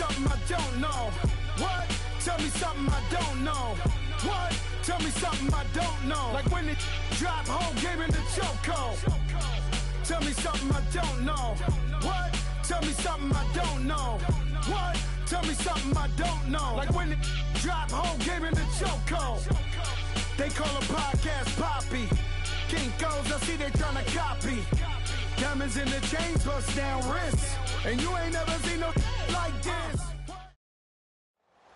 something I don't know. What? Tell me something I don't know. What? Tell me something I don't know. Like when it drop whole game in the chokehold. Tell me something I don't know. What? Tell me something I don't know. What? Tell me something I don't know. Like when it drop whole game in the chokehold. They call a podcast Poppy. Kinkos, I see they tryna copy. Diamonds in the chains, bust down wrists. And you ain't never seen no like this.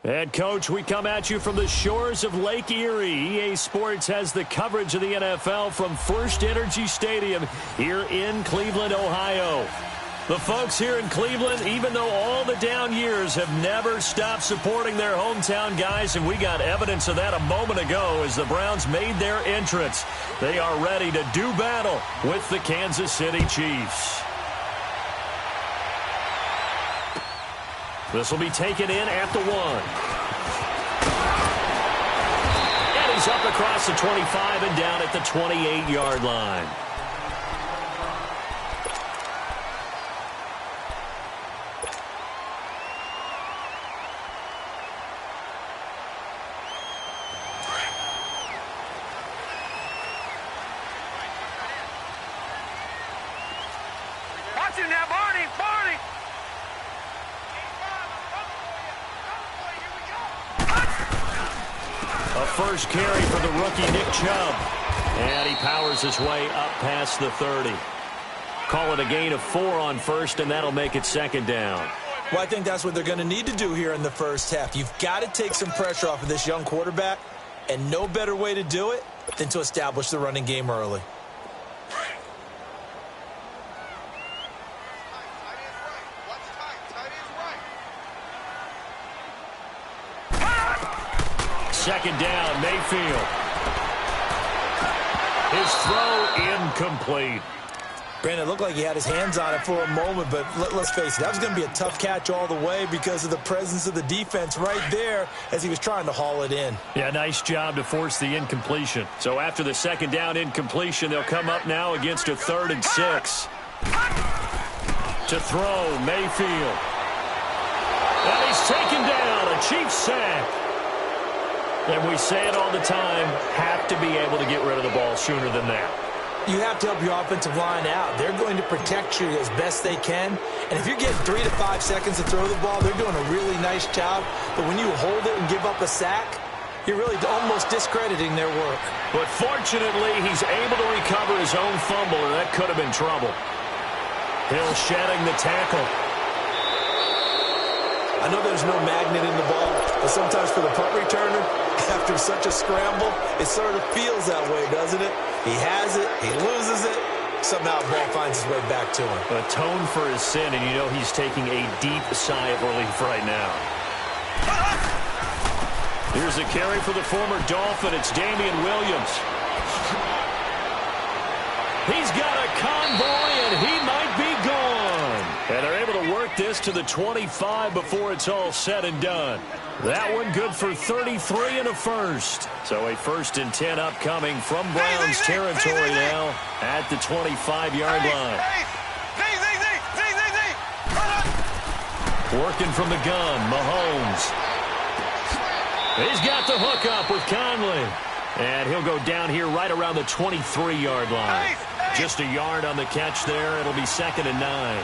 And, Coach, we come at you from the shores of Lake Erie. EA Sports has the coverage of the NFL from First Energy Stadium here in Cleveland, Ohio. The folks here in Cleveland, even though all the down years, have never stopped supporting their hometown guys, and we got evidence of that a moment ago as the Browns made their entrance. They are ready to do battle with the Kansas City Chiefs. This will be taken in at the 1. And he's up across the 25 and down at the 28-yard line. Watch him now, Barney! Barney! A first carry for the rookie Nick Chubb. And he powers his way up past the 30. Call it a gain of 4 on first, and that'll make it second down. Well, I think that's what they're going to need to do here in the first half. You've got to take some pressure off of this young quarterback, and no better way to do it than to establish the running game early. Second down, Mayfield. His throw incomplete. Brandon, it looked like he had his hands on it for a moment, but let's face it, that was going to be a tough catch all the way because of the presence of the defense right there as he was trying to haul it in. Yeah, nice job to force the incompletion. So after the second down incompletion, they'll come up now against a 3rd and 6. To throw, Mayfield. And he's taken down, a Chiefs sack. And we say it all the time, have to be able to get rid of the ball sooner than that. You have to help your offensive line out. They're going to protect you as best they can. And if you're getting 3 to 5 seconds to throw the ball, they're doing a really nice job. But when you hold it and give up a sack, you're really almost discrediting their work. But fortunately, he's able to recover his own fumble, and that could have been trouble. Hill shedding the tackle. I know there's no magnet in the ball, but sometimes for the punt returner, after such a scramble, it sort of feels that way, doesn't it? He has it, he loses it, somehow the ball finds its way back to him. Atone for his sin, and you know he's taking a deep sigh of relief right now. Here's a carry for the former Dolphin. It's Damian Williams. He's got a convoy, and he might be gone. And they're able to work this to the 25 before it's all said and done. That one good for 33 and a first. So a 1st and 10 upcoming from Browns territory now at the 25-yard line. Working from the gun, Mahomes. He's got the hook up with Conley. And he'll go down here right around the 23-yard line. Just a yard on the catch there. It'll be 2nd and 9.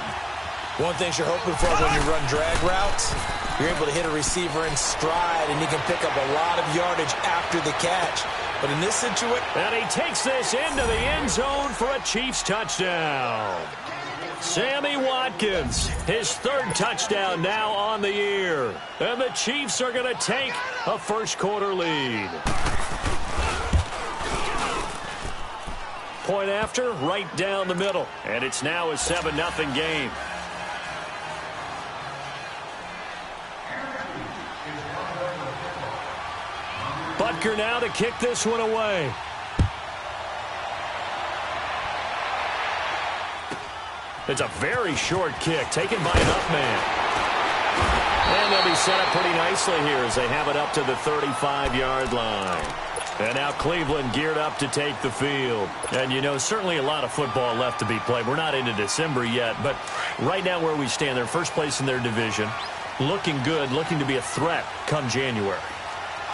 One thing you're hoping for when you run drag routes, you're able to hit a receiver in stride, and he can pick up a lot of yardage after the catch. But in this situation... And he takes this into the end zone for a Chiefs touchdown. Sammy Watkins, his 3rd touchdown now on the year. And the Chiefs are going to take a first-quarter lead. Point after, right down the middle. And it's now a 7-0 game. Butker now to kick this one away. It's a very short kick taken by an up man. And they'll be set up pretty nicely here as they have it up to the 35-yard line. And now Cleveland geared up to take the field. And, you know, certainly a lot of football left to be played. We're not into December yet, but right now where we stand, they're first place in their division. looking good, looking to be a threat come January.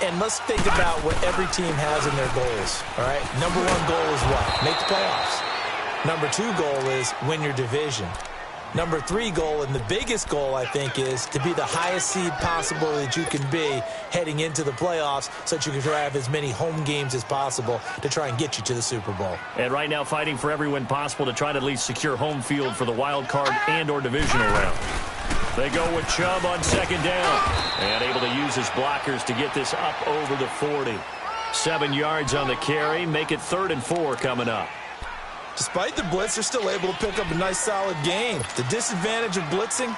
And let's think about what every team has in their goals, all right? Number one goal is what? Make the playoffs. Number two goal is win your division. Number three goal, and the biggest goal, I think, is to be the highest seed possible that you can be heading into the playoffs so that you can have as many home games as possible to try and get you to the Super Bowl. And right now fighting for every win possible to try to at least secure home field for the wild card and or divisional round. They go with Chubb on second down and able to use his blockers to get this up over the 40. 7 yards on the carry, make it 3rd and 4 coming up. Despite the blitz, they're still able to pick up a nice solid gain. The disadvantage of blitzing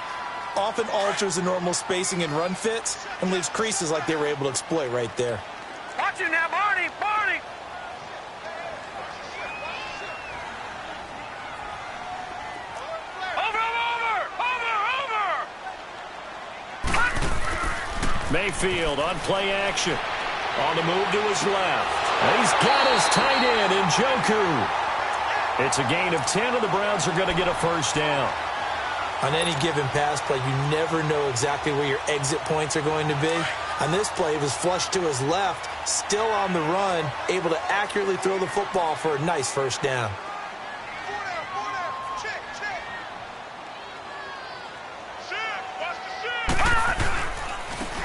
often alters the normal spacing and run fits and leaves creases like they were able to exploit right there. Watch it now, Barney! Barney! Over! Mayfield on play action. On the move to his left. And he's got his tight end in Njoku. It's a gain of 10, and the Browns are going to get a first down. On any given pass play, you never know exactly where your exit points are going to be. On this play, it was flushed to his left, still on the run, able to accurately throw the football for a nice first down.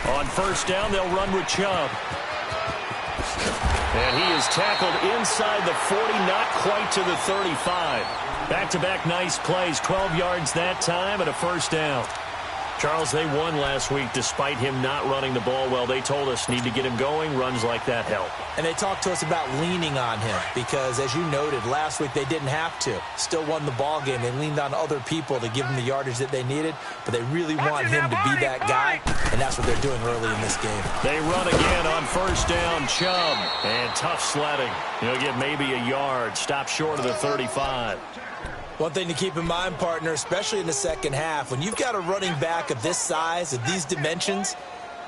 On first down, they'll run with Chubb. And he is tackled inside the 40, not quite to the 35. Back-to-back nice plays, 12 yards that time and a first down. Charles, they won last week despite him not running the ball well. They told us need to get him going. Runs like that help. And they talked to us about leaning on him because, as you noted, last week they didn't have to. Still won the ball game. They leaned on other people to give them the yardage that they needed, but they really want him to be that guy, and that's what they're doing early in this game. They run again on first down, Chubb. And tough sledding. He'll get maybe a yard. Stop short of the 35. One thing to keep in mind, partner, especially in the second half, when you've got a running back of this size, of these dimensions,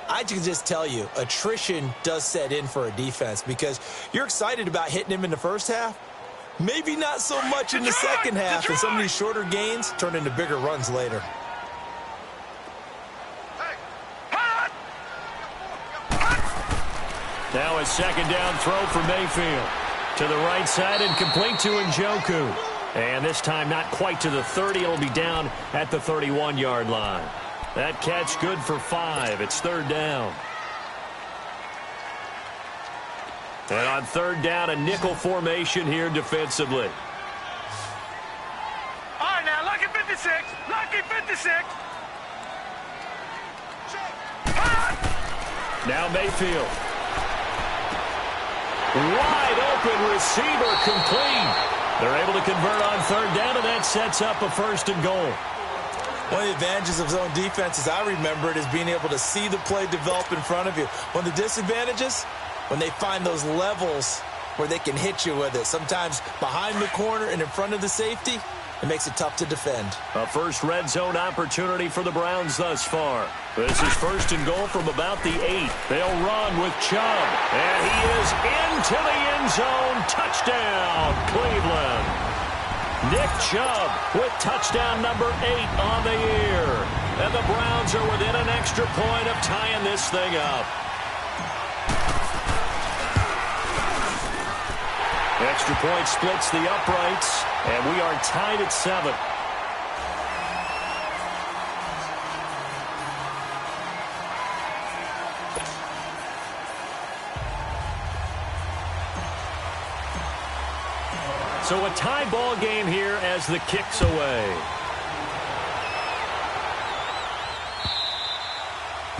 I can just tell you, attrition does set in for a defense because you're excited about hitting him in the first half. Maybe not so much in the second half, and some of these shorter gains turn into bigger runs later. Now a second down throw for Mayfield. To the right side and complete to Njoku. And this time not quite to the 30. It'll be down at the 31-yard line. That catch good for 5. It's third down. And on third down, a nickel formation here defensively. All right, now, lucky 56. Lucky 56. Now Mayfield. Wide open receiver complete. They're able to convert on third down, and that sets up a first and goal. One of the advantages of zone defense, as I remember it, is being able to see the play develop in front of you. One of the disadvantages, when they find those levels where they can hit you with it, sometimes behind the corner and in front of the safety, it makes it tough to defend. A first red zone opportunity for the Browns thus far. This is first and goal from about the 8. They'll run with Chubb. And he is into the end zone. Touchdown, Cleveland. Nick Chubb with touchdown number 8 on the year. And the Browns are within an extra point of tying this thing up. Extra point splits the uprights, and we are tied at 7. So a tie ball game here as the kick's away.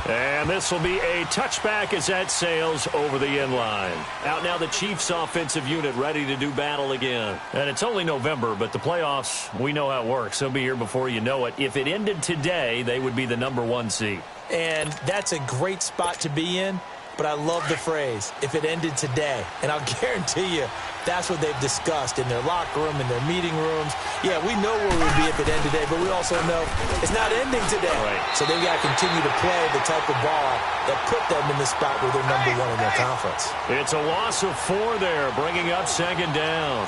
And this will be a touchback as that sails over the end line. Out now the Chiefs offensive unit ready to do battle again. And it's only November, but the playoffs, we know how it works. They'll be here before you know it. If it ended today, they would be the number 1 seed. And that's a great spot to be in. But I love the phrase, if it ended today. And I'll guarantee you, that's what they've discussed in their locker room, in their meeting rooms. Yeah, we know where we'd be if it ended today, but we also know it's not ending today. Right. So they've got to continue to play the type of ball that put them in the spot where they're number 1 in their conference. It's a loss of 4 there, bringing up second down.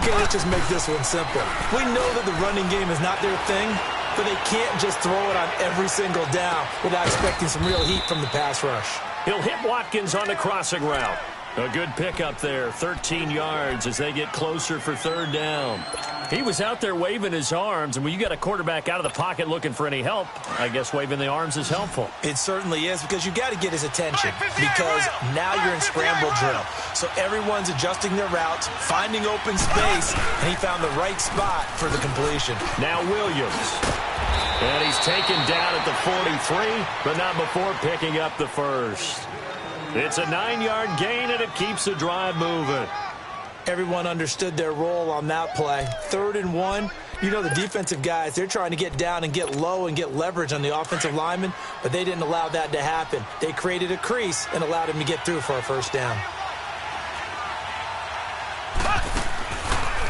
Okay, let's just make this one simple. We know that the running game is not their thing, but they can't just throw it on every single down without expecting some real heat from the pass rush. He'll hit Watkins on the crossing route. A good pickup there, 13 yards as they get closer for third down. He was out there waving his arms, and when you got a quarterback out of the pocket looking for any help, I guess waving the arms is helpful. It certainly is, because you got to get his attention, because now you're in scramble drill. So everyone's adjusting their routes, finding open space, and he found the right spot for the completion. Now Williams. And he's taken down at the 43, but not before picking up the first. It's a 9-yard gain, and it keeps the drive moving. Everyone understood their role on that play. 3rd and 1. You know the defensive guys, they're trying to get down and get low and get leverage on the offensive lineman, but they didn't allow that to happen. They created a crease and allowed him to get through for a first down.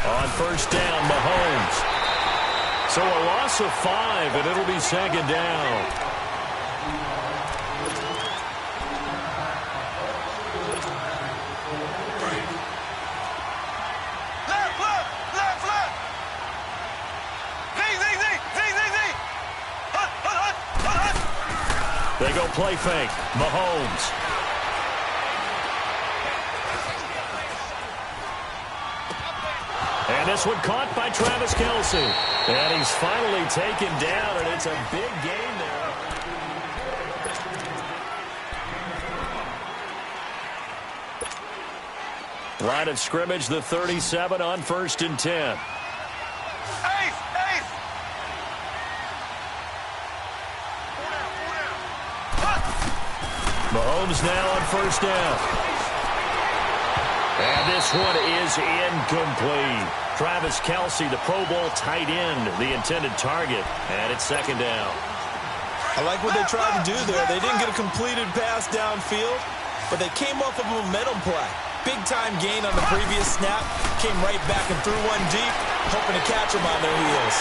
On first down, Mahomes. So a loss of 5, and it'll be second down. They go play fake. Mahomes. And this one caught by Travis Kelse. And he's finally taken down, and it's a big gain there. Line of scrimmage, the 37 on 1st and 10. Mahomes now on first down. And this one is incomplete. Travis Kelse, the Pro Bowl tight end, the intended target. And it's second down. I like what they tried to do there. They didn't get a completed pass downfield, but they came off of a momentum play. Big-time gain on the previous snap. Came right back and threw one deep, hoping to catch them on their heels.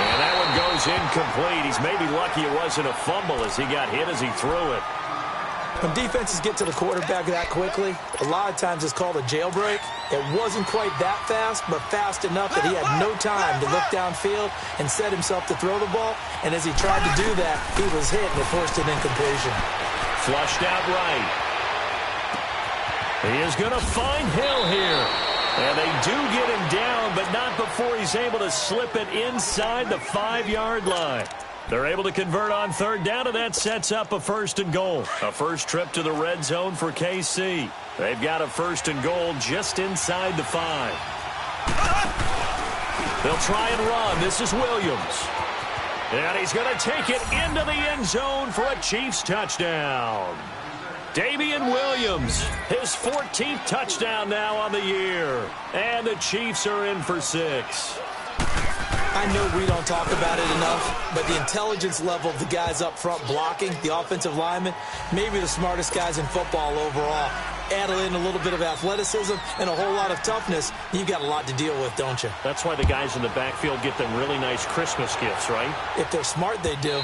And that one goes incomplete. He's maybe lucky it wasn't a fumble as he got hit as he threw it. When defenses get to the quarterback that quickly, a lot of times it's called a jailbreak. It wasn't quite that fast, but fast enough that he had no time to look downfield and set himself to throw the ball. And as he tried to do that, he was hit and it forced an incompletion. Flushed out right. He is going to find Hill here. And they do get him down, but not before he's able to slip it inside the 5-yard line. They're able to convert on third down, and that sets up a 1st and goal. A first trip to the red zone for KC. They've got a 1st and goal just inside the 5. They'll try and run. This is Williams. And he's going to take it into the end zone for a Chiefs touchdown. Damian Williams, his 14th touchdown now on the year. And the Chiefs are in for 6. I know we don't talk about it enough, but the intelligence level of the guys up front blocking, the offensive linemen, maybe the smartest guys in football overall. Add in a little bit of athleticism and a whole lot of toughness, you've got a lot to deal with, don't you? That's why the guys in the backfield get them really nice Christmas gifts, right? If they're smart, they do.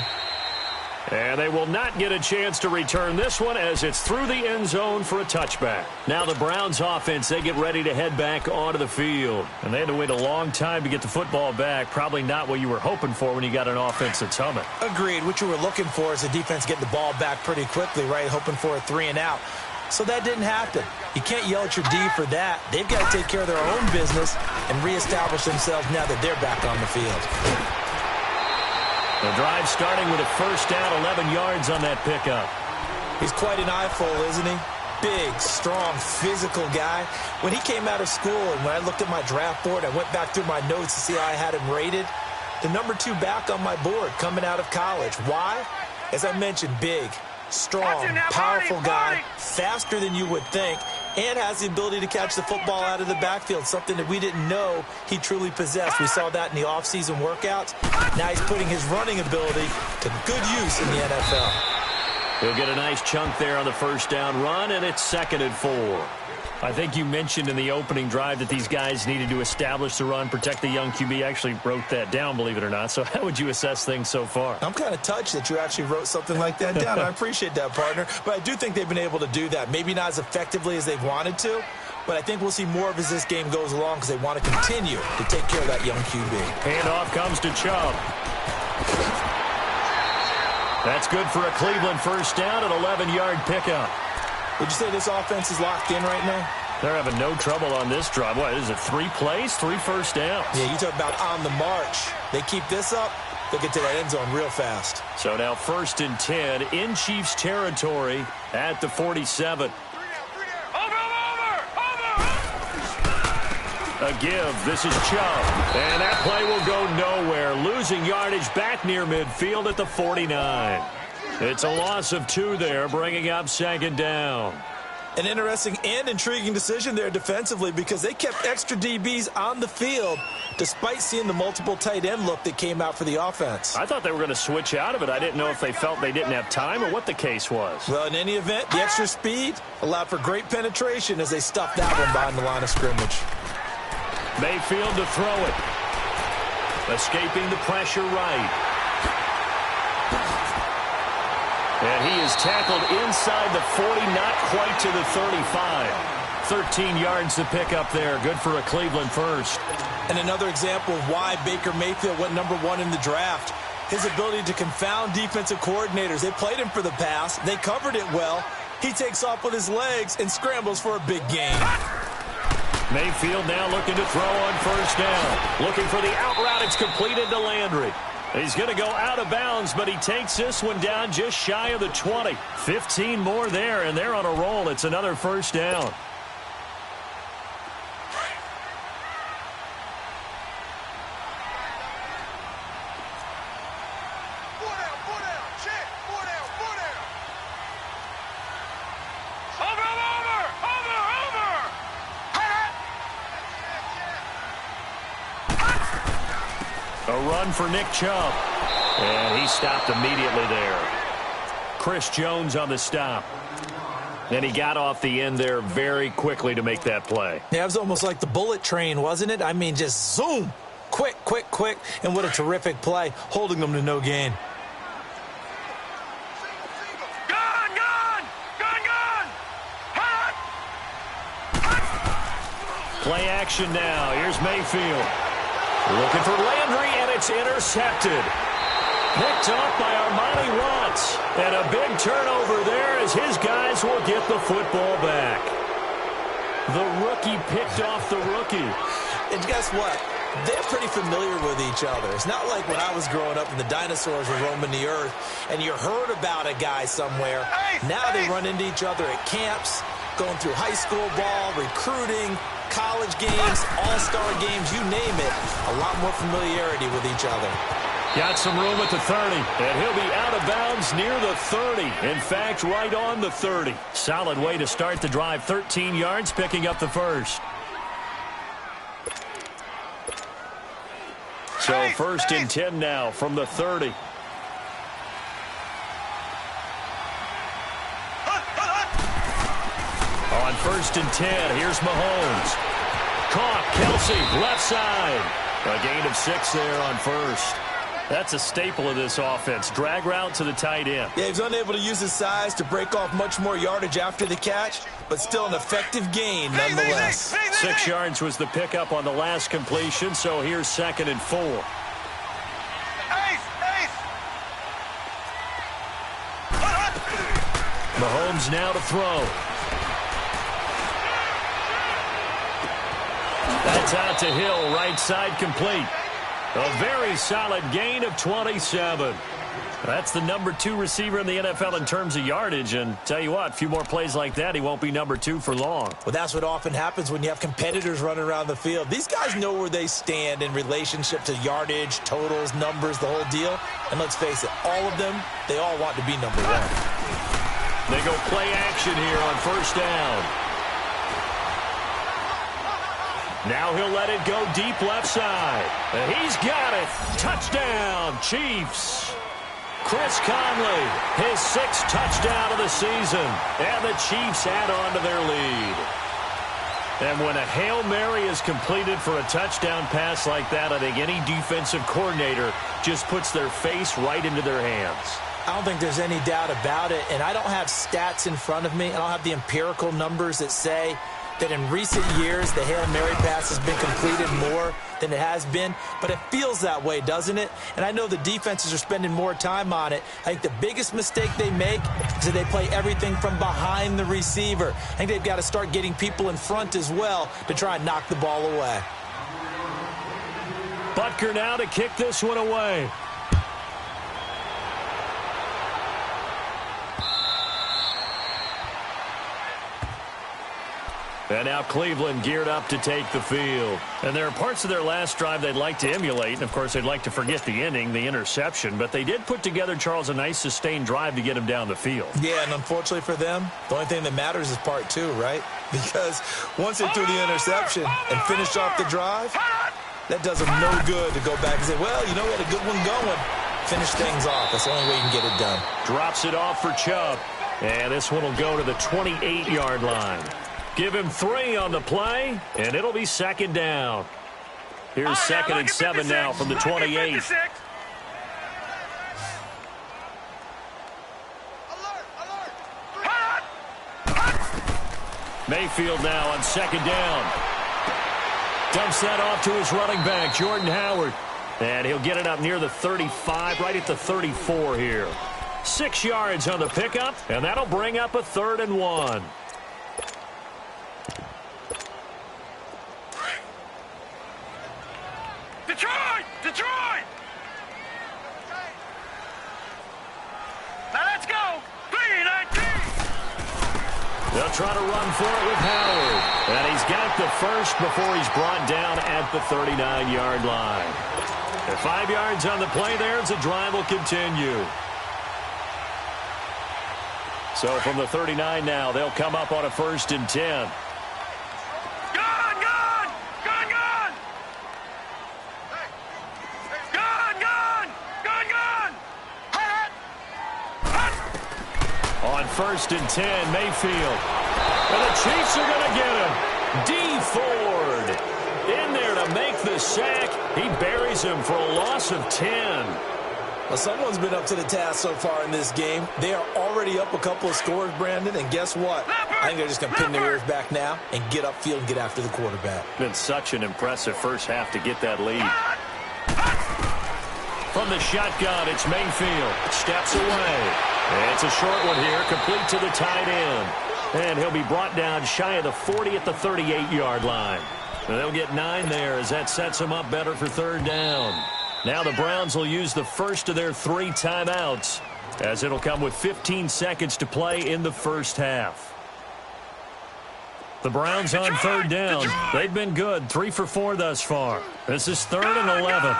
And they will not get a chance to return this one as it's through the end zone for a touchback. Now the Browns offense, they get ready to head back onto the field. And they had to wait a long time to get the football back. Probably not what you were hoping for when you got an offense that's humming. Agreed. What you were looking for is the defense getting the ball back pretty quickly, right? Hoping for a 3 and out. So that didn't happen. You can't yell at your D for that. They've got to take care of their own business and reestablish themselves now that they're back on the field. The drive starting with a first down, 11 yards on that pickup. He's quite an eyeful, isn't he? Big, strong, physical guy. When he came out of school and when I looked at my draft board, I went back through my notes to see how I had him rated. The number 2 back on my board coming out of college. Why? As I mentioned, big, strong, powerful guy, faster than you would think, and has the ability to catch the football out of the backfield, something that we didn't know he truly possessed. We saw that in the offseason workouts. Now he's putting his running ability to good use in the NFL. He'll get a nice chunk there on the first down run, and it's 2nd and 4. I think you mentioned in the opening drive that these guys needed to establish the run, protect the young QB. Actually wrote that down, believe it or not. So how would you assess things so far? I'm kind of touched that you actually wrote something like that down. I appreciate that, partner. But I do think they've been able to do that. Maybe not as effectively as they've wanted to, but I think we'll see more of as this game goes along because they want to continue to take care of that young QB. Handoff comes to Chubb. That's good for a Cleveland first down, an 11-yard pickup. Would you say this offense is locked in right now? They're having no trouble on this drive. What is it, 3 plays, 3 first downs? Yeah, you talk about on the march. They keep this up, they'll get to that end zone real fast. So now 1st and 10 in Chiefs territory at the 47. A give. This is Chubb. And that play will go nowhere. Losing yardage back near midfield at the 49. It's a loss of 2 there, bringing up 2nd down. An interesting and intriguing decision there defensively because they kept extra DBs on the field despite seeing the multiple tight end look that came out for the offense. I thought they were going to switch out of it. I didn't know if they felt they didn't have time or what the case was. Well, in any event, the extra speed allowed for great penetration as they stuffed that one behind the line of scrimmage. Mayfield to throw it. Escaping the pressure right. And he is tackled inside the 40, not quite to the 35. 13 yards to pick up there. Good for a Cleveland first. And another example of why Baker Mayfield went #1 in the draft. His ability to confound defensive coordinators. They played him for the pass. They covered it well. He takes off with his legs and scrambles for a big gain. Mayfield now looking to throw on first down. Looking for the out route. It's completed to Landry. He's going to go out of bounds, but he takes this one down just shy of the 20. 15 more there, and they're on a roll. It's another first down. Run for Nick Chubb. And he stopped immediately there. Chris Jones on the stop. And he got off the end there very quickly to make that play. Yeah, it was almost like the bullet train, wasn't it? I mean, just zoom. Quick, quick, quick. And what a terrific play, holding them to no gain. Play action now. Here's Mayfield. Looking for Landry, and it's intercepted. Picked off by Armani Watts. And a big turnover there as his guys will get the football back. The rookie picked off the rookie. And guess what? They're pretty familiar with each other. It's not like when I was growing up and the dinosaurs were roaming the earth and you heard about a guy somewhere. Now they run into each other at camps, going through high school ball, recruiting, college games, all-star games, you name it. A lot more familiarity with each other. Got some room at the 30, and he'll be out of bounds near the 30. In fact, right on the 30. Solid way to start the drive. 13 yards, picking up the first. So 1st and 10 now from the 30. On 1st and 10, here's Mahomes. Caught, Kelsey, left side. A gain of 6 there on first. That's a staple of this offense. Drag route to the tight end. Yeah, he's unable to use his size to break off much more yardage after the catch, but still an effective gain nonetheless. 6 yards was the pickup on the last completion, so here's 2nd and 4. Mahomes now to throw. That's out to Hill, right side complete. A very solid gain of 27. That's the #2 receiver in the NFL in terms of yardage. And tell you what, a few more plays like that, he won't be #2 for long. Well, that's what often happens when you have competitors running around the field. These guys know where they stand in relationship to yardage, totals, numbers, the whole deal. And let's face it, all of them, they all want to be #1. They go play action here on first down. Now he'll let it go deep left side. And he's got it. Touchdown, Chiefs. Chris Conley, his 6th touchdown of the season. And the Chiefs add on to their lead. And when a Hail Mary is completed for a touchdown pass like that, I think any defensive coordinator just puts their face right into their hands. I don't think there's any doubt about it. And I don't have stats in front of me. I don't have the empirical numbers that say that in recent years the Hail Mary pass has been completed more than it has been, but it feels that way, doesn't it? And I know the defenses are spending more time on it. I think the biggest mistake they make is that they play everything from behind the receiver. I think they've got to start getting people in front as well to try and knock the ball away. Butker now to kick this one away. And now Cleveland geared up to take the field. And there are parts of their last drive they'd like to emulate. And, of course, they'd like to forget the inning, the interception. But they did put together, Charles, a nice sustained drive to get him down the field. Yeah, and unfortunately for them, the only thing that matters is part two, right? Because once they threw the interception and finished off the drive, that does them no good to go back and say, well, you know, we had a good one going. Finish things off. That's the only way you can get it done. Drops it off for Chubb. And this one will go to the 28-yard line. Give him 3 on the play, and it'll be second down. Here's second and 7 now from the 28. Mayfield now on second down. Dumps that off to his running back, Jordan Howard. And he'll get it up near the 35, right at the 34 here. 6 yards on the pickup, and that'll bring up a 3rd and 1. Detroit! Now let's go! 3-19! They'll try to run for it with Howard. And he's got the first before he's brought down at the 39-yard line. And 5 yards on the play there as the drive will continue. So from the 39 now, they'll come up on a 1st and 10. On 1st and 10, Mayfield. And the Chiefs are going to get him. D. Ford in there to make the sack. He buries him for a loss of 10. Well, someone's been up to the task so far in this game. They are already up a couple of scores, Brandon, and guess what? I think they're just going to pin their ears back now and get upfield and get after the quarterback. Been such an impressive first half to get that lead. From the shotgun, it's Mayfield. Steps away. It's a short one here, complete to the tight end. And he'll be brought down shy of the 40 at the 38-yard line. And they'll get 9 there as that sets them up better for 3rd down. Now the Browns will use the first of their 3 timeouts, as it'll come with 15 seconds to play in the first half. The Browns on 3rd down. They've been good, 3 for 4 thus far. This is 3rd and 11.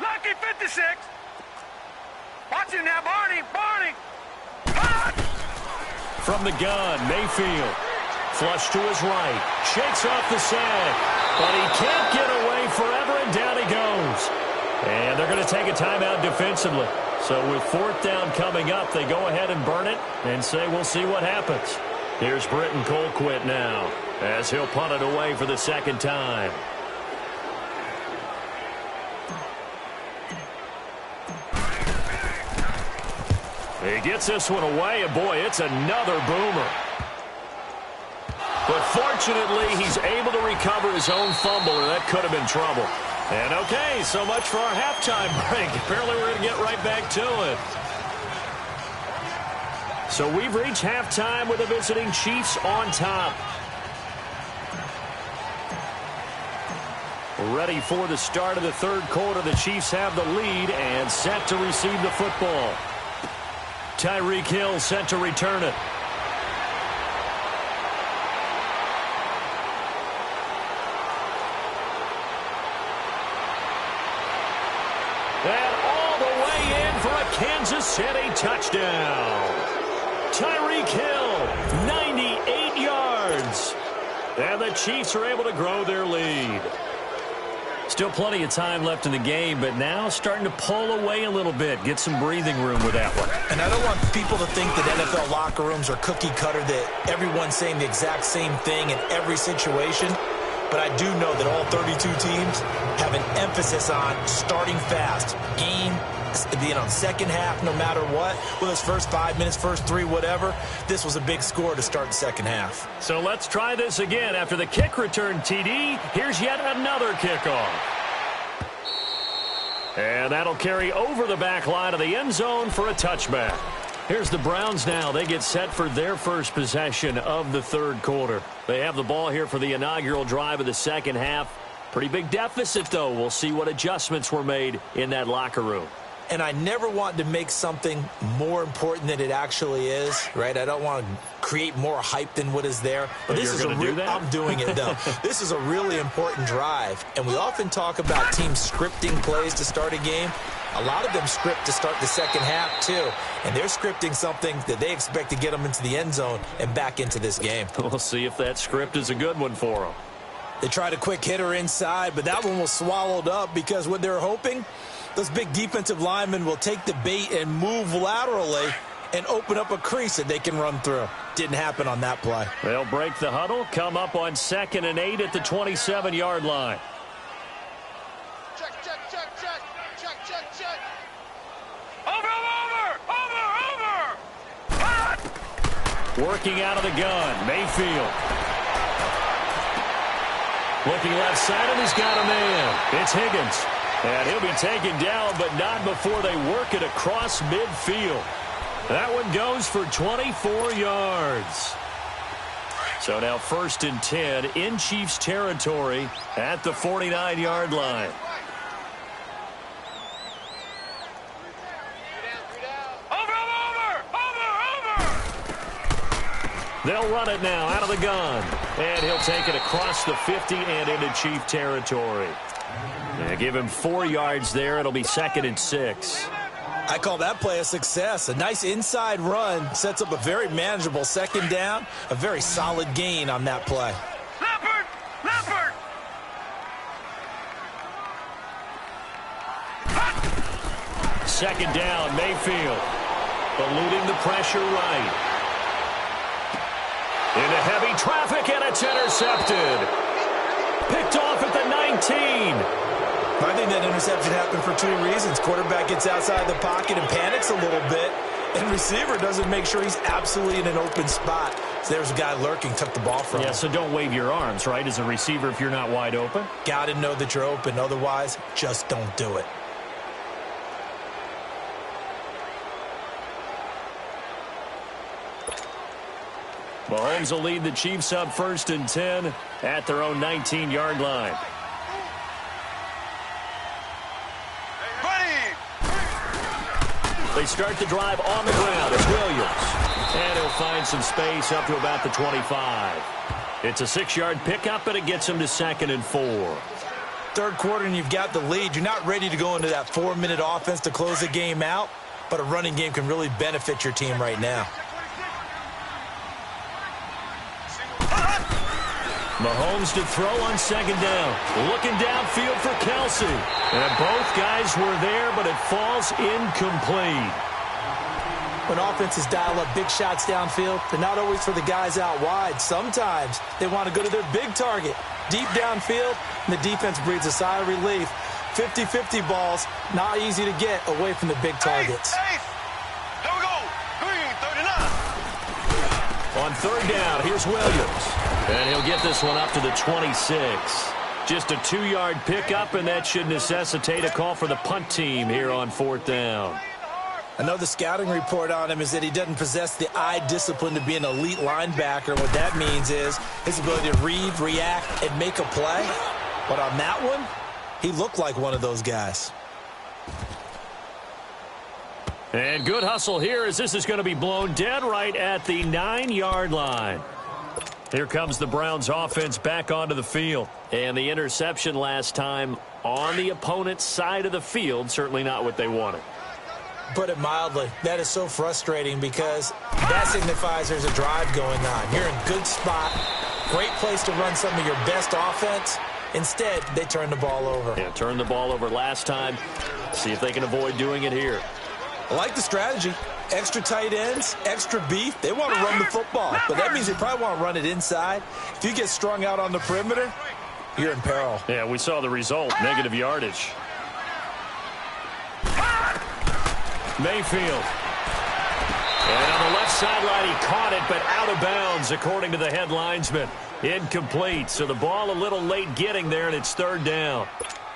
Lucky 56. Watch him now, Barney. From the gun, Mayfield. Flush to his right. Shakes off the sack. But he can't get away forever, and down he goes. And they're going to take a timeout defensively. So with 4th down coming up, they go ahead and burn it and say we'll see what happens. Here's Britton Colquitt now as he'll punt it away for the 2nd time. He gets this one away, and boy, it's another boomer. But fortunately, he's able to recover his own fumble, or that could have been trouble. And okay, so much for our halftime break. Apparently, we're going to get right back to it. So we've reached halftime with the visiting Chiefs on top. Ready for the start of the 3rd quarter. The Chiefs have the lead and set to receive the football. Tyreek Hill set to return it. And all the way in for a Kansas City touchdown. Tyreek Hill, 98 yards. And the Chiefs are able to grow their lead. Still plenty of time left in the game, but now starting to pull away a little bit. Get some breathing room with that one. And I don't want people to think that NFL locker rooms are cookie cutter, that everyone's saying the exact same thing in every situation. But I do know that all 32 teams have an emphasis on starting fast, game second half, no matter what, with his first 5 minutes, first 3, whatever, this was a big score to start the second half. So let's try this again. After the kick return TD, here's yet another kickoff. And that'll carry over the back line of the end zone for a touchback. Here's the Browns now. They get set for their first possession of the third quarter. They have the ball here for the inaugural drive of the second half. Pretty big deficit, though. We'll see what adjustments were made in that locker room. And I never want to make something more important than it actually is, right? I don't want to create more hype than what is there. But this is do that? I'm doing it, though. This is a really important drive. And we often talk about teams scripting plays to start a game. A lot of them script to start the second half, too. And they're scripting something that they expect to get them into the end zone and back into this game. We'll see if that script is a good one for them. They tried a quick hitter inside, but that one was swallowed up because what they're hoping, those big defensive linemen will take the bait and move laterally and open up a crease that they can run through. Didn't happen on that play. They'll break the huddle, come up on 2nd and 8 at the 27-yard line. Check. Over. Working out of the gun, Mayfield. Looking left side, and he's got a man. It's Higgins. And he'll be taken down, but not before they work it across midfield. That one goes for 24 yards. So now 1st and 10 in Chiefs territory at the 49-yard line. They'll run it now out of the gun. And he'll take it across the 50 and into Chief territory. Give him 4 yards there. It'll be 2nd and 6. I call that play a success. A nice inside run sets up a very manageable second down. A very solid gain on that play. Leopard! Second down, Mayfield. Eluding the pressure right. Into heavy traffic, and it's intercepted. Picked off at the 19. I think that interception happened for 2 reasons. Quarterback gets outside the pocket and panics a little bit, and receiver doesn't make sure he's absolutely in an open spot. So there's a guy lurking, took the ball from him. Yeah, so don't wave your arms, right, as a receiver if you're not wide open. Got to know that you're open. Otherwise, just don't do it. Mahomes will lead the Chiefs up 1st and 10 at their own 19-yard line. They start the drive on the ground. It's Williams. And he'll find some space up to about the 25. It's a 6-yard pickup, and it gets him to 2nd and 4. Third quarter, and you've got the lead. You're not ready to go into that 4-minute offense to close the game out, but a running game can really benefit your team right now. Mahomes to throw on 2nd down. Looking downfield for Kelsey. And both guys were there, but it falls incomplete. When offenses dial up big shots downfield, they're not always for the guys out wide. Sometimes they want to go to their big target, deep downfield, and the defense breathes a sigh of relief. 50-50 balls, not easy to get away from the big targets. Here we go. Green, 39. On 3rd down, here's Williams. And he'll get this one up to the 26. Just a 2-yard pickup, and that should necessitate a call for the punt team here on 4th down. I know the scouting report on him is that he doesn't possess the eye discipline to be an elite linebacker. What that means is his ability to read, react, and make a play. But on that one, he looked like one of those guys. And good hustle here as this is going to be blown dead right at the 9-yard line. Here comes the Browns offense back onto the field. And the interception last time on the opponent's side of the field, certainly not what they wanted. Put it mildly, that is so frustrating because that signifies there's a drive going on. You're in a good spot, great place to run some of your best offense. Instead, they turn the ball over. Yeah, turned the ball over last time. See if they can avoid doing it here. I like the strategy. Extra tight ends, extra beef. They want to run the football, but that means they probably want to run it inside. If you get strung out on the perimeter, you're in peril. Yeah, we saw the result, negative yardage. Mayfield. And on the left sideline, he caught it, but out of bounds, according to the head linesman. Incomplete. So the ball a little late getting there, and it's third down.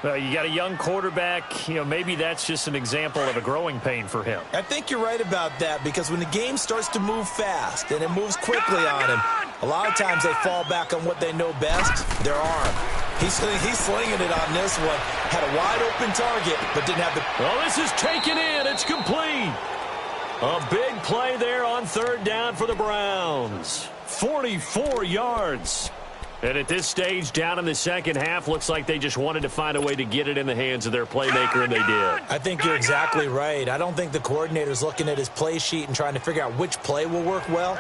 You got a young quarterback. Maybe that's just an example of a growing pain for him. I think you're right about that, because when the game starts to move fast and it moves quickly on him, a lot of times they fall back on what they know best, their arm. He's slinging it on this one. Had a wide-open target, but didn't have the... Well, this is taken in. It's complete. A big play there on third down for the Browns. 44 yards. And at this stage, down in the second half, looks like they just wanted to find a way to get it in the hands of their playmaker, and they did. I think you're exactly right. I don't think the coordinator's looking at his play sheet and trying to figure out which play will work well.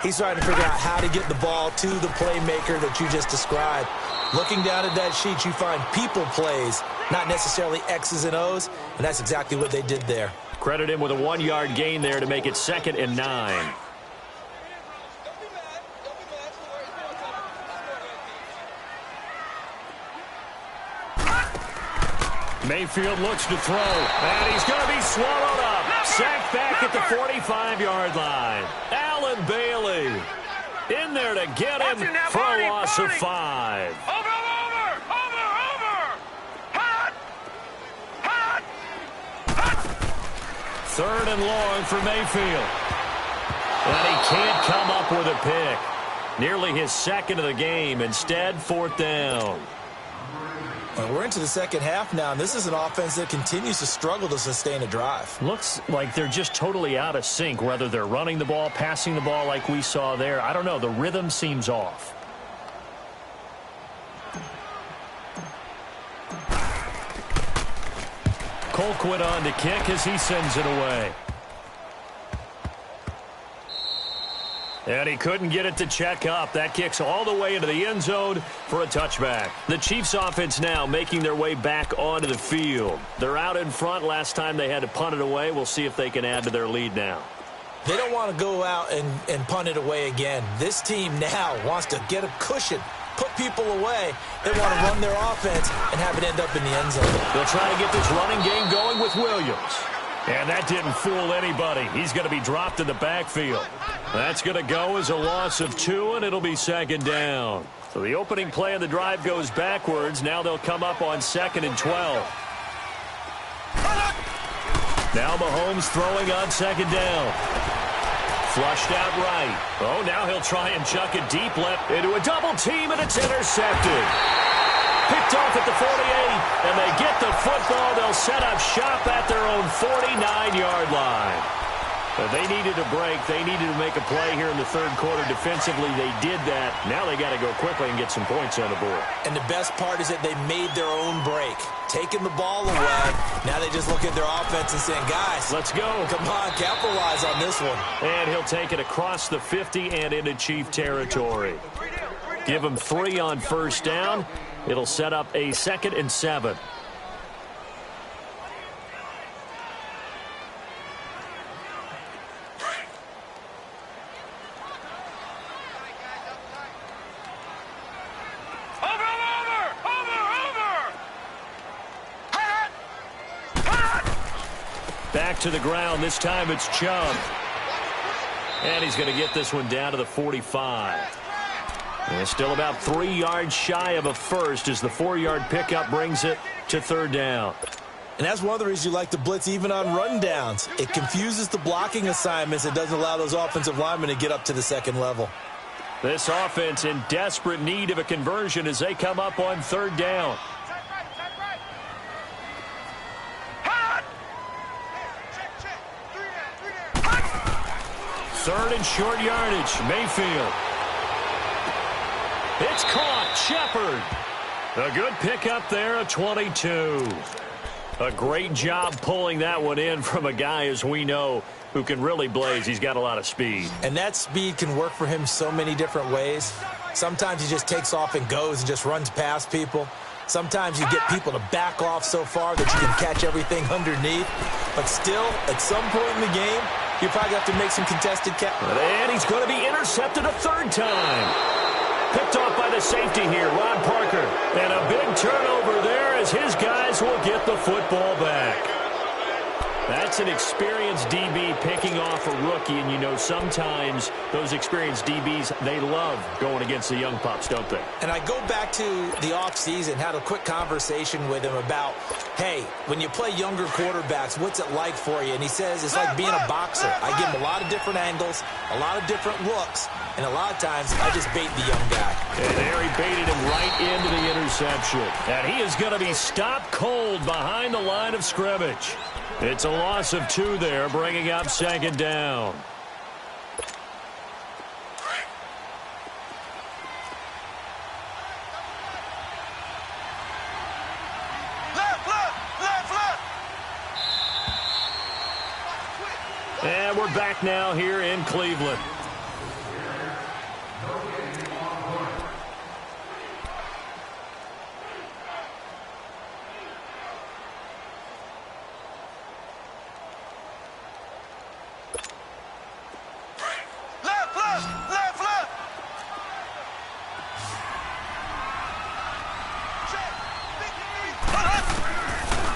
He's trying to figure out how to get the ball to the playmaker that you just described. Looking down at that sheet, you find people plays, not necessarily X's and O's, and that's exactly what they did there. Credit him with a 1-yard gain there to make it 2nd and 9. Mayfield looks to throw, and he's going to be swallowed up. Sacked back at the 45-yard line. Allen Bailey in there to get him for a loss of 5. Over! Hot! Hot! Hot! 3rd and long for Mayfield. And he can't come up with a pick. Nearly his 2nd of the game. Instead, 4th down. Well, we're into the second half now, and this is an offense that continues to struggle to sustain a drive. Looks like they're just totally out of sync, whether they're running the ball, passing the ball like we saw there. I don't know. The rhythm seems off. Colquitt on to kick as he sends it away. And he couldn't get it to check up. That kicks all the way into the end zone for a touchback. The Chiefs offense now making their way back onto the field. They're out in front. Last time they had to punt it away. We'll see if they can add to their lead now. They don't want to go out and punt it away again. This team now wants to get a cushion, put people away. They want to run their offense and have it end up in the end zone. They'll try to get this running game going with Williams. And that didn't fool anybody. He's going to be dropped in the backfield. That's going to go as a loss of 2, and it'll be 2nd down. So the opening play of the drive goes backwards. Now they'll come up on 2nd and 12. Now Mahomes throwing on 2nd down. Flushed out right. Oh, now he'll try and chuck it deep left into a double team, and it's intercepted. Picked off at the 48, and they get the football. They'll set up shop at their own 49-yard line. But they needed a break. They needed to make a play here in the third quarter. Defensively, they did that. Now they got to go quickly and get some points on the board. And the best part is that they made their own break. Taking the ball away. Now they just look at their offense and saying, guys, let's go. Come on, capitalize on this one. And he'll take it across the 50 and into Chief territory. Give him 3 on first down. It'll set up a 2nd and 7. Back to the ground. This time it's Chubb. And he's going to get this one down to the 45. And still about 3 yards shy of a first as the 4-yard pickup brings it to 3rd down. And that's one of the reasons you like to blitz even on rundowns. It confuses the blocking assignments. It doesn't allow those offensive linemen to get up to the second level. This offense in desperate need of a conversion as they come up on 3rd down. Third and short yardage. Mayfield. It's caught. Shepard. A good pickup there, a 22. A great job pulling that one in from a guy, as we know, who can really blaze. He's got a lot of speed. And that speed can work for him so many different ways. Sometimes he just takes off and goes and just runs past people. Sometimes you get people to back off so far that you can catch everything underneath. But still, at some point in the game, you probably have to make some contested catch. And he's going to be intercepted a 3rd time. Picked off by the safety here, Ron Parker. And a big turnover there as his guys will get the football back. That's an experienced DB picking off a rookie, and you know sometimes those experienced DBs, they love going against the young pups, don't they? And I go back to the offseason, had a quick conversation with him about, hey, when you play younger quarterbacks, what's it like for you? And he says it's like being a boxer. I give him a lot of different angles, a lot of different looks, and a lot of times I just bait the young guy. And there he baited him right into the interception. And he is going to be stopped cold behind the line of scrimmage. It's a loss of 2 there, bringing up second down. And we're back now here in Cleveland.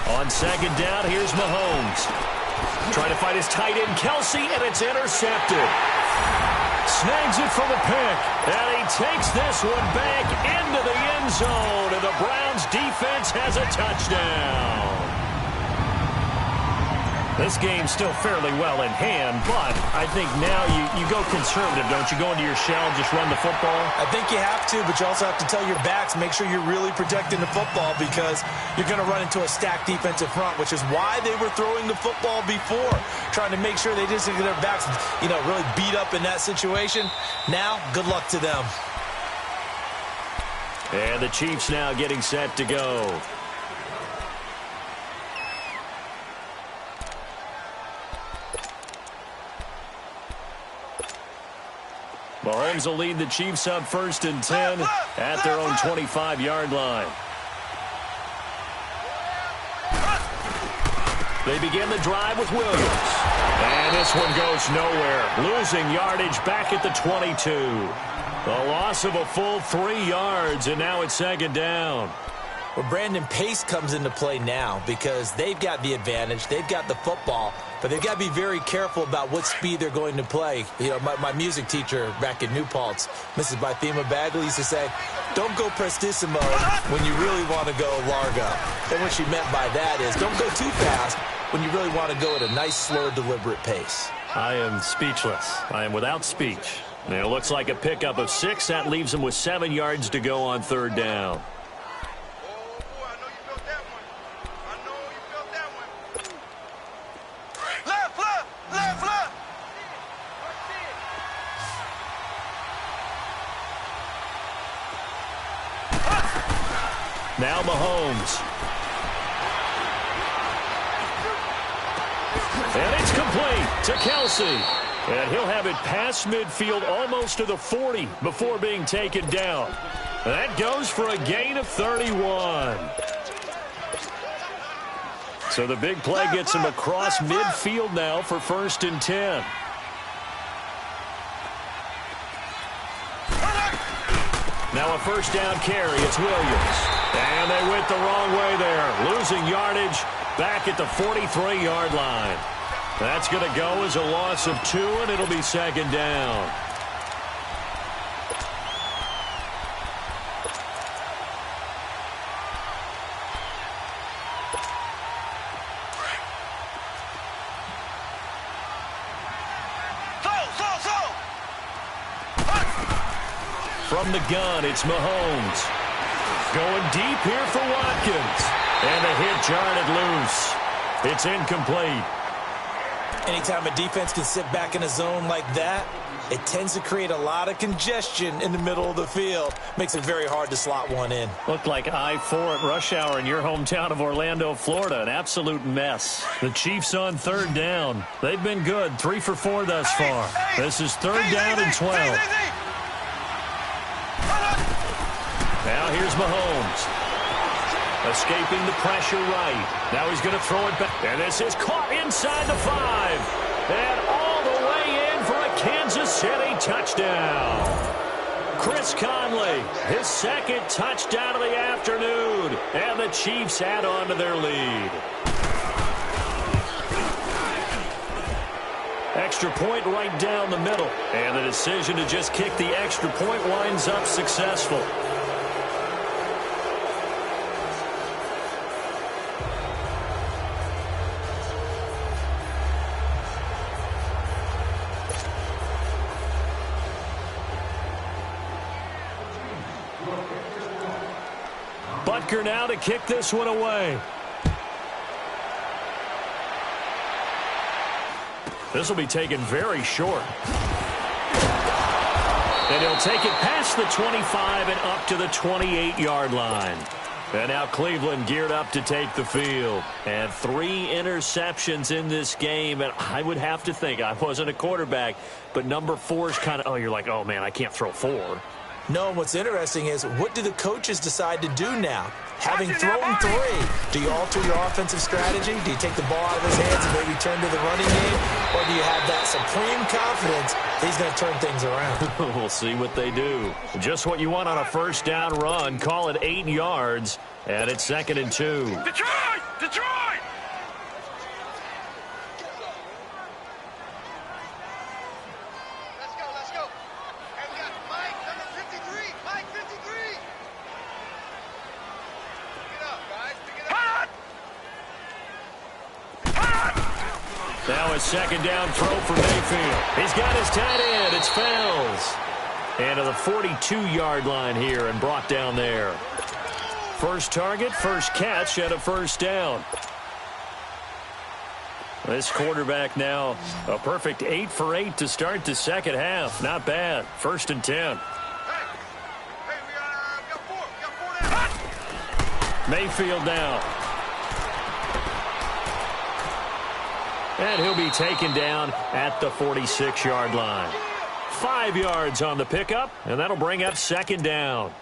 On second down, here's Mahomes. Trying to find his tight end, Kelsey, and it's intercepted. Snags it for the pick, and he takes this one back into the end zone, and the Browns defense has a touchdown. This game's still fairly well in hand, but I think now you go conservative, don't you? Go into your shell, just run the football? I think you have to, but you also have to tell your backs, make sure you're really protecting the football because you're going to run into a stacked defensive front, which is why they were throwing the football before, trying to make sure they just get their backs, really beat up in that situation. Now, good luck to them. And the Chiefs now getting set to go. Mahomes will lead the Chiefs up 1st and 10 at their own 25-yard line. They begin the drive with Williams. And this one goes nowhere. Losing yardage back at the 22. A loss of a full 3 yards, and now it's second down. Well, Brandon, pace comes into play now because they've got the advantage. They've got the football, but they've got to be very careful about what speed they're going to play. My music teacher back in New Paltz, Mrs. Bythema Bagley, used to say, don't go prestissimo when you really want to go largo. And what she meant by that is don't go too fast when you really want to go at a nice, slow, deliberate pace. I am speechless. I am without speech. And it looks like a pickup of 6. That leaves them with 7 yards to go on 3rd down. Now Mahomes. And it's complete to Kelsey. And he'll have it past midfield almost to the 40 before being taken down. That goes for a gain of 31. So the big play gets him across midfield now for 1st and 10. Now a 1st down carry. It's Williams. And they went the wrong way there. Losing yardage back at the 43-yard line. That's going to go as a loss of 2, and it'll be second down. From the gun, it's Mahomes. Going deep here for Watkins. And the hit jarred loose. It's incomplete. Anytime a defense can sit back in a zone like that, it tends to create a lot of congestion in the middle of the field. Makes it very hard to slot one in. Looked like I-4 at rush hour in your hometown of Orlando, Florida. An absolute mess. The Chiefs on 3rd down. They've been good. 3 for 4 thus far. This is 3rd down and 12. Now here's Mahomes. Escaping the pressure right. Now he's going to throw it back. And this is caught inside the 5. And all the way in for a Kansas City touchdown. Chris Conley, his 2nd touchdown of the afternoon. And the Chiefs add on to their lead. extra point right down the middle. And the decision to just kick the extra point winds up successful. Butker now to kick this one away. This will be taken very short. And he'll take it past the 25 and up to the 28-yard line. And now Cleveland geared up to take the field. And 3 interceptions in this game. And I would have to think, I wasn't a quarterback, but number 4 is kind of, you're like, oh, man, I can't throw 4. No, what's interesting is what do the coaches decide to do now? Having thrown 3, do you alter your offensive strategy? Do you take the ball out of his hands and maybe turn to the running game? Or do you have that supreme confidence that he's going to turn things around? We'll see what they do. Just what you want on a first down run. Call it 8 yards, and it's 2nd and 2. Detroit! Detroit! Now a 2nd down throw for Mayfield. He's got his tight end. It's Fells. And to the 42-yard line here and brought down there. First target, first catch, and a first down. This quarterback now a perfect 8 for 8 to start the second half. Not bad. 1st and 10. Mayfield now. And he'll be taken down at the 46-yard line. 5 yards on the pickup, and that'll bring up 2nd down.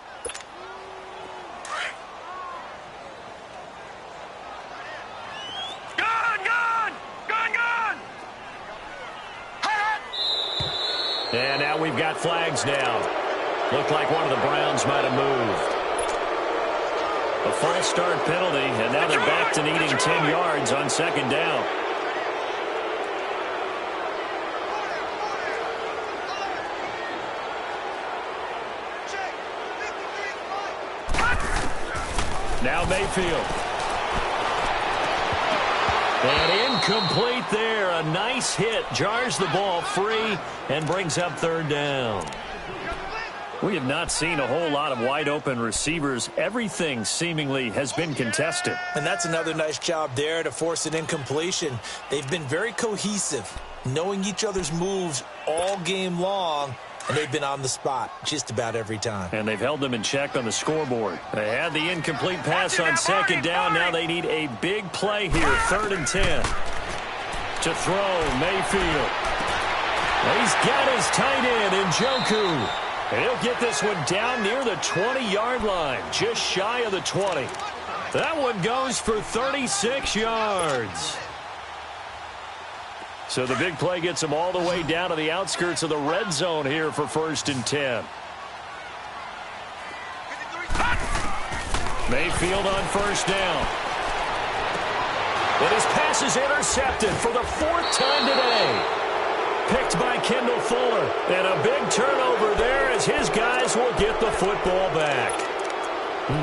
And now we've got flags down. Looked like one of the Browns might have moved. A false start penalty, and now they're back to needing 10 yards on 2nd down. Now Mayfield. And incomplete there. A nice hit. Jars the ball free and brings up 3rd down. We have not seen a whole lot of wide-open receivers. Everything seemingly has been contested. And that's another nice job there to force an incompletion. They've been very cohesive, knowing each other's moves all game long. And they've been on the spot just about every time. And they've held them in check on the scoreboard. They had the incomplete pass on 2nd down. Now they need a big play here. 3rd and 10. To throw, Mayfield. He's got his tight end, Njoku. And he'll get this one down near the 20-yard line. Just shy of the 20. That one goes for 36 yards. So the big play gets him all the way down to the outskirts of the red zone here for 1st and 10. Mayfield on 1st down. And his pass is intercepted for the 4th time today. Picked by Kendall Fuller. And a big turnover there as his guys will get the football back.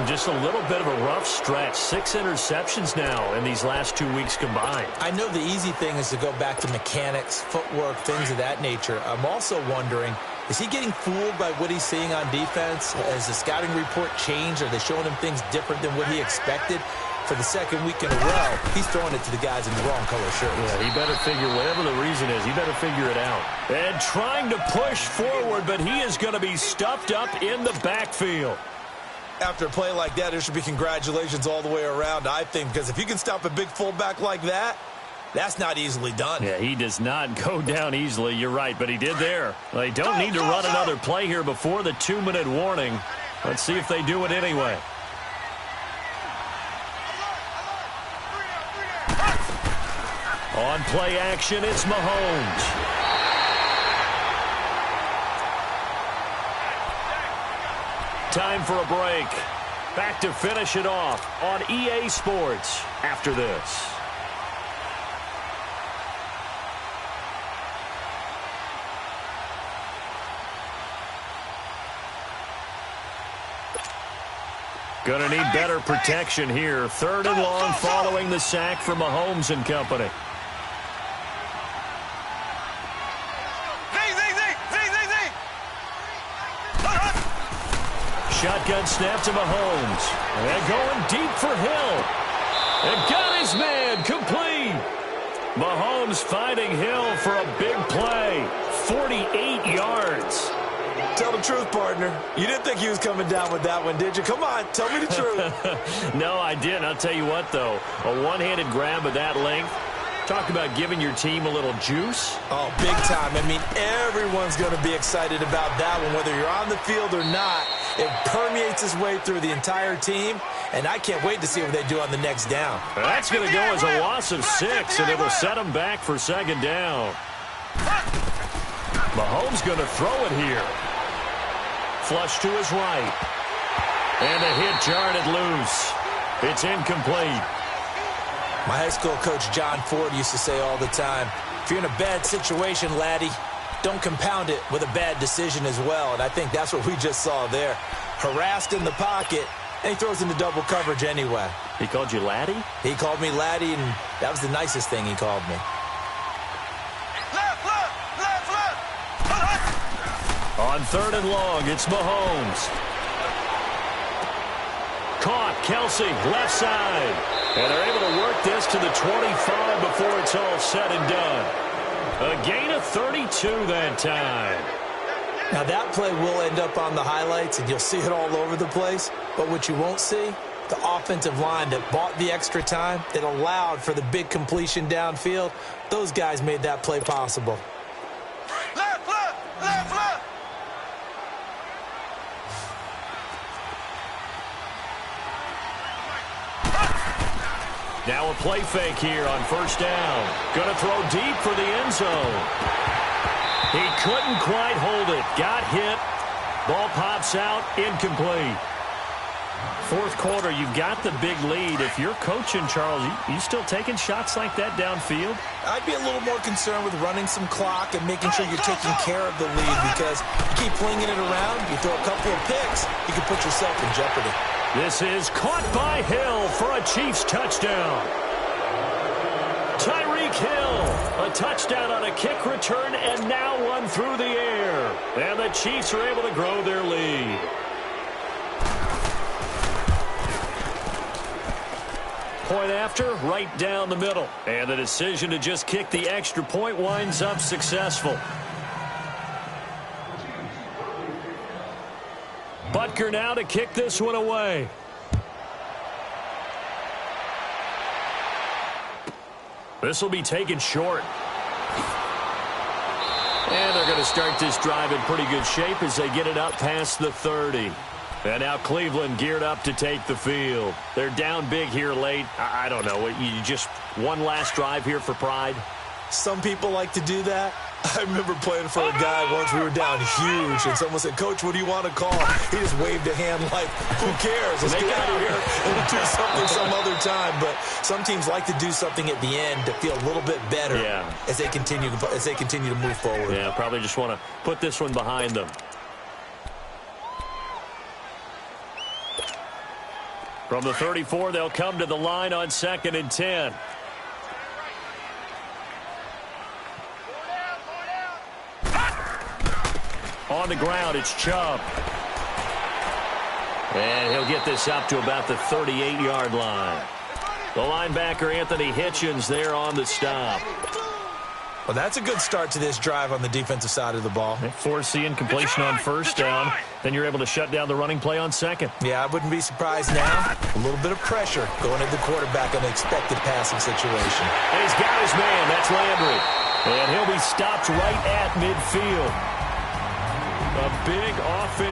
Just a little bit of a rough stretch. 6 interceptions now in these last 2 weeks combined. I know the easy thing is to go back to mechanics, footwork, things of that nature. I'm also wondering, is he getting fooled by what he's seeing on defense? Has the scouting report changed? Are they showing him things different than what he expected? For the 2nd week in a row, he's throwing it to the guys in the wrong color shirts. Yeah, he better figure, whatever the reason is, he better figure it out. And trying to push forward, but he is going to be stuffed up in the backfield. After a play like that, there should be congratulations all the way around, I think, because if you can stop a big fullback like that, that's not easily done. Yeah, he does not go down easily. You're right, but he did there. They don't need to run another play here before the 2-minute warning. Let's see if they do it anyway. On play action, it's Mahomes. Time for a break. Back to finish it off on EA Sports after this. Going to need better protection here. 3rd and long following the sack from Mahomes and company. Shotgun snap to Mahomes. And going deep for Hill. And got his man complete. Mahomes finding Hill for a big play. 48 yards. Tell the truth, partner. You didn't think he was coming down with that one, did you? Come on, tell me the truth. No, I didn't. I'll tell you what, though. A one-handed grab of that length. Talk about giving your team a little juice. Oh, big time. I mean, everyone's going to be excited about that one, whether you're on the field or not. It permeates its way through the entire team, and I can't wait to see what they do on the next down. That's going to go as a loss of 6, and it'll set them back for 2nd down. Mahomes going to throw it here. Flush to his right. And a hit jarred it loose. It's incomplete. My high school coach, John Ford, used to say all the time, if you're in a bad situation, laddie, don't compound it with a bad decision as well. And I think that's what we just saw there. Harassed in the pocket, and he throws into double coverage anyway. He called you laddie? He called me laddie, and that was the nicest thing he called me. On 3rd and long, it's Mahomes. Caught, Kelsey, left side. And they're able to work this to the 25 before it's all said and done. A gain of 32 that time. Now, that play will end up on the highlights, and you'll see it all over the place. But what you won't see, the offensive line that bought the extra time, that allowed for the big completion downfield, those guys made that play possible. Left, left, left, left. Now a play fake here on 1st down. Going to throw deep for the end zone. He couldn't quite hold it. Got hit. Ball pops out. Incomplete. 4th quarter, you've got the big lead. If you're coaching, Charles, you still taking shots like that downfield? I'd be a little more concerned with running some clock and making sure you're taking care of the lead, because you keep flinging it around, you throw a couple of picks, you can put yourself in jeopardy. This is caught by Hill for a Chiefs touchdown. Tyreek Hill, a touchdown on a kick return, and now one through the air. And the Chiefs are able to grow their lead. Point after, right down the middle. And the decision to just kick the extra point winds up successful. Butker now to kick this one away. This will be taken short. And they're going to start this drive in pretty good shape as they get it up past the 30. And now Cleveland geared up to take the field. They're down big here late. I don't know. You just one last drive here for pride? Some people like to do that. I remember playing for a guy once. We were down huge, and someone said, "Coach, what do you want to call?" He just waved a hand like, "Who cares? Let's get out of here and do something some other time." But some teams like to do something at the end to feel a little bit better as they continue to move forward. Yeah, probably just want to put this one behind them. From the 34, they'll come to the line on 2nd and 10. On the ground, it's Chubb. And he'll get this up to about the 38-yard line. The linebacker, Anthony Hitchens, there on the stop. Well, that's a good start to this drive on the defensive side of the ball. Force the incompletion on 1st down. Then you're able to shut down the running play on 2nd. Yeah, I wouldn't be surprised now. A little bit of pressure going at the quarterback in an expected passing situation. And he's got his man. That's Landry. And he'll be stopped right at midfield. A big offense.